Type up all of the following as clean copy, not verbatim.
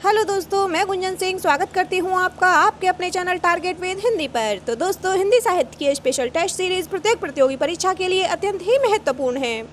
Hello दोस्तों, मैं गुंजन सिंह स्वागत करती हूं आपका आपके अपने चैनल टारगेट विद हिंदी पर। तो दोस्तों, हिंदी साहित्य की स्पेशल टेस्ट सीरीज प्रत्येक प्रतियोगी परीक्षा के लिए अत्यंत ही महत्वपूर्ण है।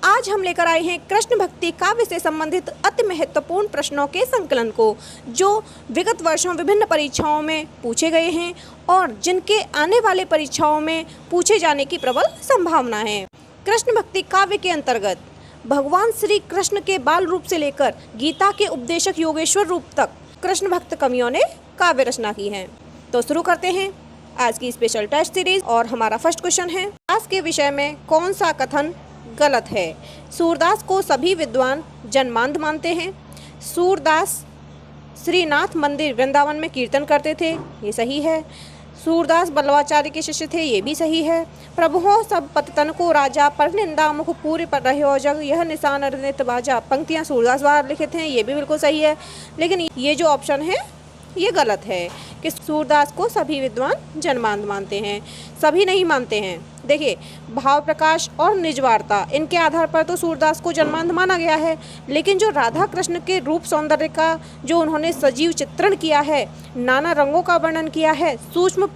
आज हम लेकर आए हैं कृष्ण भक्ति काव्य से संबंधित अति महत्वपूर्ण प्रश्नों के संकलन को, जो विगत वर्षों विभिन्न परीक्षाओं में पूछे गए हैं और जिनके आने वाले परीक्षाओं में पूछे जाने की प्रबल संभावना है। कृष्ण भक्ति काव्य के अंतर्गत भगवान श्री कृष्ण के बाल रूप से लेकर गीता के उपदेशक योगेश्वर रूप तक कृष्ण भक्त कवियों ने काव्य रचना की है। तो शुरू करते हैं आज की स्पेशल टेस्ट सीरीज और हमारा फर्स्ट क्वेश्चन है, दास के विषय में कौन सा कथन गलत है? सूरदास को सभी विद्वान जन्मांध मानते हैं। सूरदास श्रीनाथ मंदिर वृंदावन में कीर्तन करते थे, ये सही है। सूरदास बल्लवाचार्य के शिष्य थे, ये भी सही है। प्रभुओं सब पततन को राजा पर निंदा मुख पूरे पर रहे जग यह निशान अर्नित बाजा, पंक्तियां सूरदास द्वारा लिखित हैं, ये भी बिल्कुल सही है। लेकिन ये जो ऑप्शन है ये गलत है कि सूरदास को सभी विद्वान जन्मांध मानते हैं, सभी नहीं मानते हैं। देखिए, भाव प्रकाश और निजवार्ता इनके आधार पर तो सूरदास को जन्मांध माना गया है, लेकिन जो राधा कृष्ण के रूप सौंदर्य का जो उन्होंने सजीव चित्रण किया है, नाना रंगों का वर्णन किया है, सूक्ष्म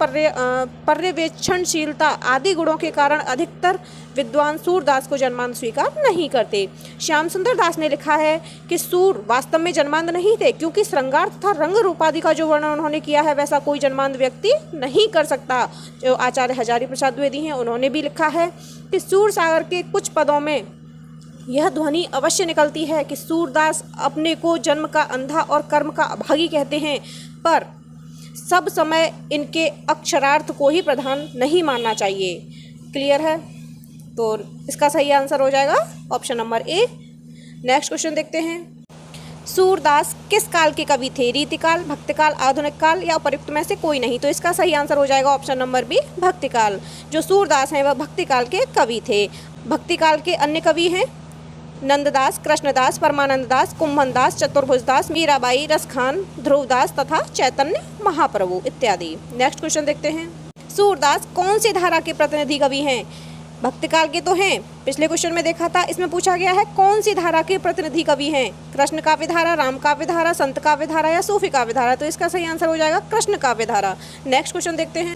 पर्यवेक्षणशीलता आदि गुणों के कारण अधिकतर विद्वान सूरदास को जन्मांध स्वीकार नहीं करते। श्याम सुंदर दास ने लिखा है कि सूर वास्तव में जन्मांध नहीं थे, क्योंकि श्रृंगार तथा रंग रूपादि का जो वर्णन उन्होंने किया है वैसा कोई जन्मांध व्यक्ति नहीं कर सकता। जो आचार्य हजारी प्रसाद द्विवेदी हैं उन्होंने भी लिखा है कि सूर सागर के कुछ पदों में यह ध्वनि अवश्य निकलती है कि सूरदास अपने को जन्म का अंधा और कर्म का अभागी कहते हैं, पर सब समय इनके अक्षरार्थ को ही प्रधान नहीं मानना चाहिए। क्लियर है? तो इसका सही आंसर हो जाएगा option number A. Next question देखते हैं, सूरदास किस काल के कवि थे? रीतिकाल, भक्तिकाल, आधुनिक काल या उपयुक्त में से कोई नहीं? तो इसका सही आंसर हो जाएगा ऑप्शन नंबर बी, भक्तिकाल। जो सूरदास हैं वह भक्तिकाल के कवि थे। भक्तिकाल के अन्य कवि हैं नंददास, कृष्णदास, परमानंददास, कुंभनदास, चतुर्भुजदास, मीराबाई, रसखान, ध्रुवदास तथा चैतन्य महाप्रभु इत्यादि। नेक्स्ट क्वेश्चन देखते हैं, सूरदास कौन सी धारा के प्रतिनिधि कवि हैं? भक्तिकाल के तो हैं, पिछले क्वेश्चन में देखा था, इसमें पूछा गया है कौन सी धारा के प्रतिनिधि कवि हैं? कृष्ण काव्य धारा, राम काव्य धारा, संत काव्य धारा या सूफी काव्य धारा? तो इसका सही आंसर हो जाएगा कृष्ण काव्य धारा। नेक्स्ट क्वेश्चन देखते हैं,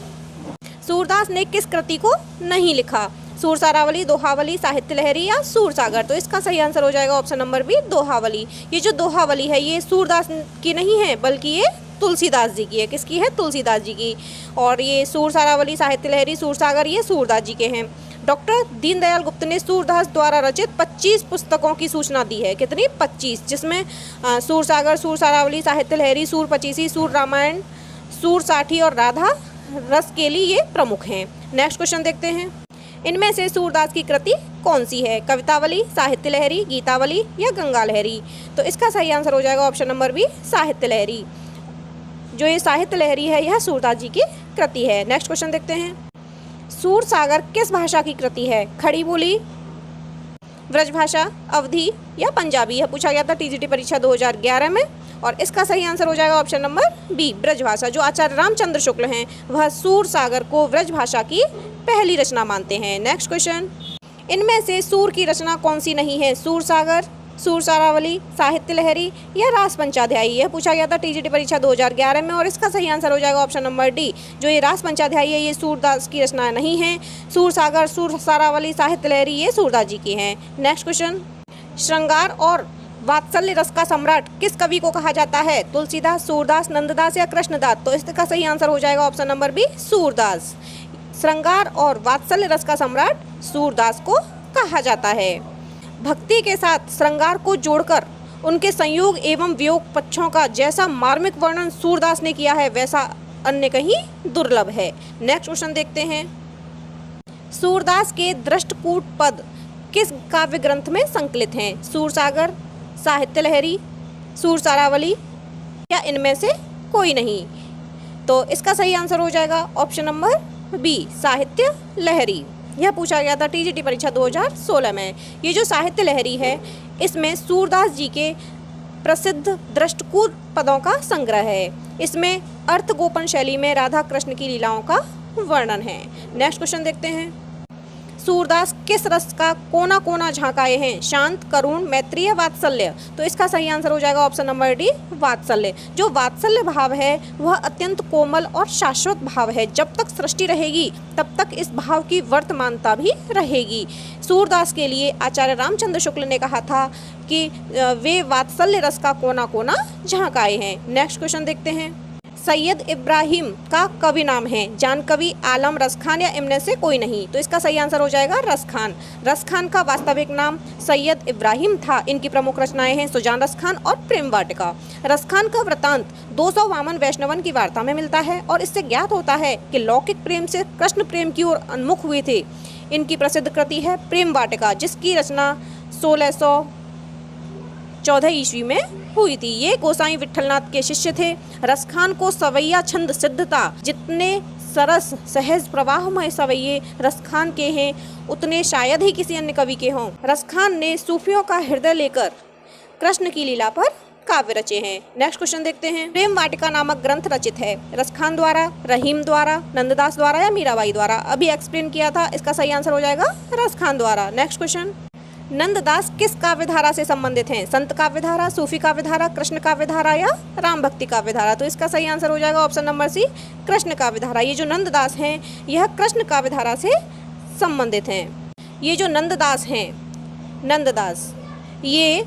सूरदास ने किस कृति को नहीं लिखा? सूर सारावली, दोहावली, साहित्य लहरी या सूर सागर? तो इसका सही आंसर हो जाएगा ऑप्शन नंबर बी, दोहावली। ये जो दोहावली है ये सूरदास की नहीं है, बल्कि ये तुलसीदास जी की है। किसकी है? तुलसीदास जी की। और ये सूर सारावली, साहित्य लहरी, सूर सागर ये सूरदास जी के हैं। डॉक्टर दीनदयाल गुप्त ने सूरदास द्वारा रचित 25 पुस्तकों की सूचना दी है। कितनी? 25, जिसमें सूर सागर, सूर सारावली, साहित्य लहरी, सूर पचीसी, सूर रामायण, सूर साठी और राधा रस के लिए ये प्रमुख हैं। नेक्स्ट क्वेश्चन देखते हैं, इनमें से सूरदास की कृति कौन सी है? कवितावली, साहित्य लहरी, गीतावली या गंगा लहरी? तो इसका सही आंसर हो जाएगा ऑप्शन नंबर बी, साहित्य लहरी। जो ये साहित्य लहरी है यह सूरदास जी की कृति है। नेक्स्ट क्वेश्चन देखते हैं, सूर सागर किस भाषा की कृति है? खड़ी बोली, ब्रजभाषा, अवधी या पंजाबी? यह पूछा गया था टीजीटी परीक्षा 2011 में और इसका सही आंसर हो जाएगा ऑप्शन नंबर बी, ब्रजभाषा। जो आचार्य रामचंद्र शुक्ल हैं वह सूर सागर को ब्रजभाषा की पहली रचना मानते हैं। नेक्स्ट क्वेश्चन, इनमें से सूर की रचना कौन सी नहीं है? सूर सागर, सूर सारावली, साहित्य लहरी या रास पंचाध्यायी? यह पूछा गया था टीजीटी परीक्षा 2011 में और इसका सही आंसर हो जाएगा ऑप्शन नंबर डी। जो ये रास पंचाध्यायी है ये सूरदास की रचना नहीं है। सूर सागर, सूर सारावली, साहित्य लहरी ये सूरदास जी की हैं। नेक्स्ट क्वेश्चन, श्रृंगार और वात्सल्य रस का सम्राट किस कवि को कहा जाता है? तुलसीदास, सूरदास, नंददास या कृष्णदास? तो इसका सही आंसर हो जाएगा ऑप्शन नंबर बी, सूरदास। श्रृंगार और वात्सल्य रस का सम्राट सूरदास को कहा जाता है। भक्ति के साथ श्रृंगार को जोड़कर उनके संयोग एवं वियोग पक्षों का जैसा मार्मिक वर्णन सूरदास ने किया है वैसा अन्य कहीं दुर्लभ है। नेक्स्ट क्वेश्चन देखते हैं, सूरदास के दृष्टकूट पद किस काव्य ग्रंथ में संकलित हैं? सूर सागर, साहित्य लहरी, सूर सारावली या इनमें से कोई नहीं? तो इसका सही आंसर हो जाएगा ऑप्शन नंबर बी, साहित्य लहरी। यह पूछा गया था टीजीटी परीक्षा 2016 में। ये जो साहित्य लहरी है इसमें सूरदास जी के प्रसिद्ध दृष्टकूट पदों का संग्रह है। इसमें अर्थगोपन शैली में राधा कृष्ण की लीलाओं का वर्णन है। नेक्स्ट क्वेश्चन देखते हैं, सूरदास किस रस का कोना कोना झांकाए हैं? शांत, करुण, मैत्री या वात्सल्य? तो इसका सही आंसर हो जाएगा ऑप्शन नंबर डी, वात्सल्य। जो वात्सल्य भाव है वह अत्यंत कोमल और शाश्वत भाव है। जब तक सृष्टि रहेगी तब तक इस भाव की वर्तमानता भी रहेगी। सूरदास के लिए आचार्य रामचंद्र शुक्ल ने कहा था कि वे वात्सल्य रस का कोना कोना झांकाए हैं। नेक्स्ट क्वेश्चन देखते हैं। सैयद इब्राहिम का कवि नाम है? जान कवि, आलम, रसखान या इनमें से कोई नहीं? तो इसका सही आंसर हो जाएगा रसखान। रसखान का वास्तविक नाम सैयद इब्राहिम था। इनकी प्रमुख रचनाएं हैं सुजान रसखान और प्रेम वाटिका। रसखान का वृतांत 200 वामन वैष्णवन की वार्ता में मिलता है और इससे ज्ञात होता है कि लौकिक प्रेम से कृष्ण प्रेम की ओर उन्मुख हुए थे। इनकी प्रसिद्ध कृति है प्रेम वाटिका, जिसकी रचना 1614 ईस्वी में हुई थी। ये गोसाई विठलनाथ के शिष्य थे। रसखान को सवैया छंद सिद्ध था। जितने सरस सहज प्रवाहमय सवैये रसखान के हैं उतने शायद ही किसी अन्य कवि के हों। रसखान ने सूफियों का हृदय लेकर कृष्ण की लीला पर काव्य रचे हैं। नेक्स्ट क्वेश्चन देखते हैं। प्रेम वाटिका नामक ग्रंथ रचित है रसखान द्वारा, रहीम द्वारा, नंददास द्वारा या मीराबाई द्वारा? अभी एक्सप्लेन किया था, इसका सही आंसर हो जाएगा रसखान द्वारा। Next question. नंददास किस काव्यधारा से संबंधित हैं? संत काव्यधारा, सूफी काव्यधारा, कृष्ण काव्यधारा या राम भक्ति काव्यधारा? तो इसका सही आंसर हो जाएगा ऑप्शन नंबर सी, कृष्ण काव्यधारा। ये जो नंददास हैं यह कृष्ण काव्यधारा से संबंधित हैं। ये जो नंददास हैं, नंददास ये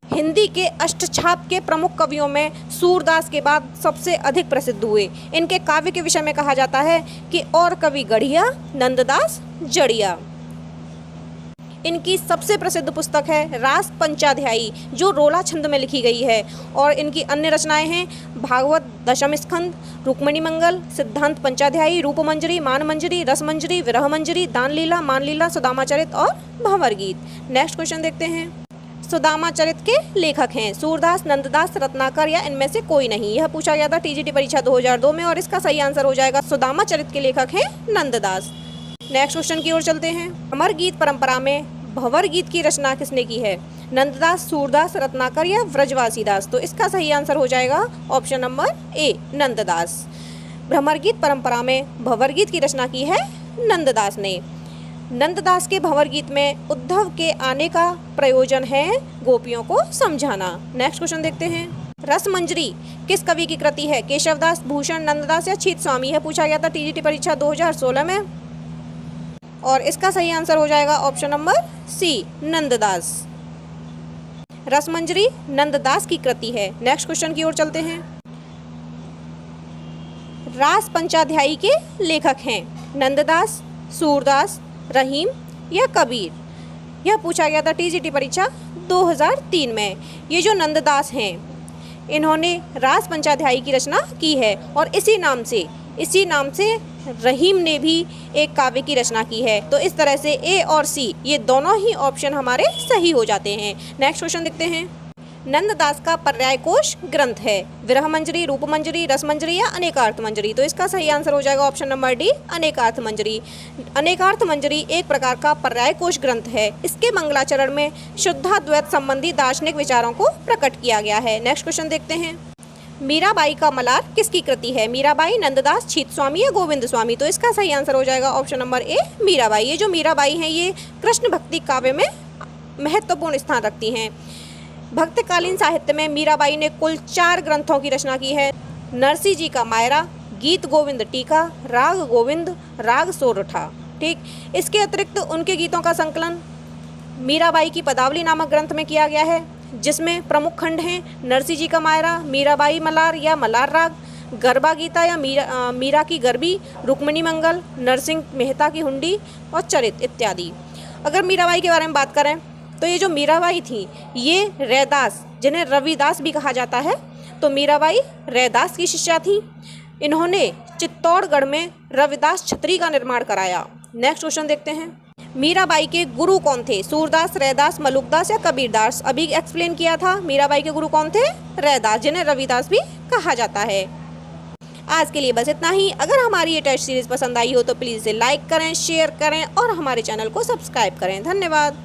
हिंदी के अष्टछाप के प्रमुख कवियों में सूरदास के बाद सबसे अधिक प्रसिद्ध हुए। इनके काव्य के विषय में कहा जाता है कि और कवि गढ़िया, नंददास जड़िया। इनकी सबसे प्रसिद्ध पुस्तक है रास पंचाध्यायी, जो रोला छंद में लिखी गई है। और इनकी अन्य रचनाएं हैं भागवत दशम स्कंद, रुक्मिणी मंगल, सिद्धांत पंचाध्यायी, रूपमंजरी, मानमंजरी, रसमंजरी, विरह मंजरी, दानलीला, मानलीला, सुदामाचरित और भंवर गीत। नेक्स्ट क्वेश्चन देखते हैं। सुदामाचरित के लेखक हैं सूरदास, नंददास, रत्नाकर या इनमें से कोई नहीं? यह पूछा गया था टीजीटी परीक्षा 2002 में और इसका सही आंसर हो जाएगा सुदामाचरित के लेखक हैं नंददास। नेक्स्ट क्वेश्चन की ओर चलते हैं। भंवर गीत परंपरा में भंवर गीत की रचना किसने की है? नंददास, सूरदास, रत्नाकर या व्रजवासीदास? तो इसका सही आंसर हो जाएगा ऑप्शन नंबर ए, नंददास। भंवर गीत परंपरा में भंवर गीत की रचना की है नंददास ने। नंददास के भंवर गीत में उद्धव के आने का प्रयोजन है गोपियों को समझाना। नेक्स्ट क्वेश्चन देखते हैं। रसमंजरी किस कवि की कृति है? केशवदास, भूषण, नंददास या छीत स्वामी? यह पूछा गया था टीजीटी परीक्षा 2016 में और इसका सही आंसर हो जाएगा option number C, Nanddas. Rasmanjari Nanddas की कृति है। नेक्स्ट क्वेश्चन की ओर चलते हैं। रास पंचाध्यायी के लेखक हैं नंददास, सूरदास, रहीम या कबीर? यह पूछा गया था टीजीटी परीक्षा 2003 में। ये जो नंददास हैं इन्होंने रास पंचाध्यायी की रचना की है और इसी नाम से रहीम ने भी एक काव्य की रचना की है। तो इस तरह से ए और सी ये दोनों ही ऑप्शन हमारे सही हो जाते हैं। नेक्स्ट क्वेश्चन देखते हैं। नंददास का पर्याय कोश ग्रंथ है विरह मंजरी, रूपमंजरी, रसमंजरी या अनेकार्थ मंजरी? तो इसका सही आंसर हो जाएगा ऑप्शन नंबर डी, अनेकार्थ मंजरी। अनेकार्थ मंजरी एक प्रकार का पर्याय कोश ग्रंथ है। इसके मंगलाचरण में शुद्धाद्वैत संबंधी दार्शनिक विचारों को प्रकट किया गया है। नेक्स्ट क्वेश्चन देखते हैं। मीराबाई का मलार किसकी कृति है? मीराबाई, नंददास, छीत स्वामी या गोविंद स्वामी? तो इसका सही आंसर हो जाएगा ऑप्शन नंबर ए, मीराबाई। ये जो मीराबाई हैं ये कृष्ण भक्ति काव्य में महत्वपूर्ण स्थान रखती हैं। भक्तकालीन साहित्य में मीराबाई ने कुल 4 ग्रंथों की रचना की है। नरसी जी का मायरा, गीत गोविंद टीका, राग गोविंद, राग सोरठा। ठीक, इसके अतिरिक्त उनके गीतों का संकलन मीराबाई की पदावली नामक ग्रंथ में किया गया है, जिसमें प्रमुख खंड हैं नरसी जी का मायरा, मीराबाई मलार या मलार राग, गरबा गीता या मीरा की गरबी, रुक्मिणी मंगल, नरसिंह मेहता की हुंडी और चरित इत्यादि। अगर मीराबाई के बारे में बात करें तो ये जो मीराबाई थी ये रैदास, जिन्हें रविदास भी कहा जाता है, तो मीराबाई रैदास की शिष्या थी। इन्होंने चित्तौड़गढ़ में रविदास छतरी का निर्माण कराया। नेक्स्ट क्वेश्चन देखते हैं। मीराबाई के गुरु कौन थे? सूरदास, रैदास, मलुकदास या कबीरदास? अभी एक्सप्लेन किया था। मीराबाई के गुरु कौन थे? रैदास, जिन्हें रविदास भी कहा जाता है। आज के लिए बस इतना ही। अगर हमारी ये टेस्ट सीरीज पसंद आई हो तो प्लीज़ इसे लाइक करें, शेयर करें और हमारे चैनल को सब्सक्राइब करें। धन्यवाद।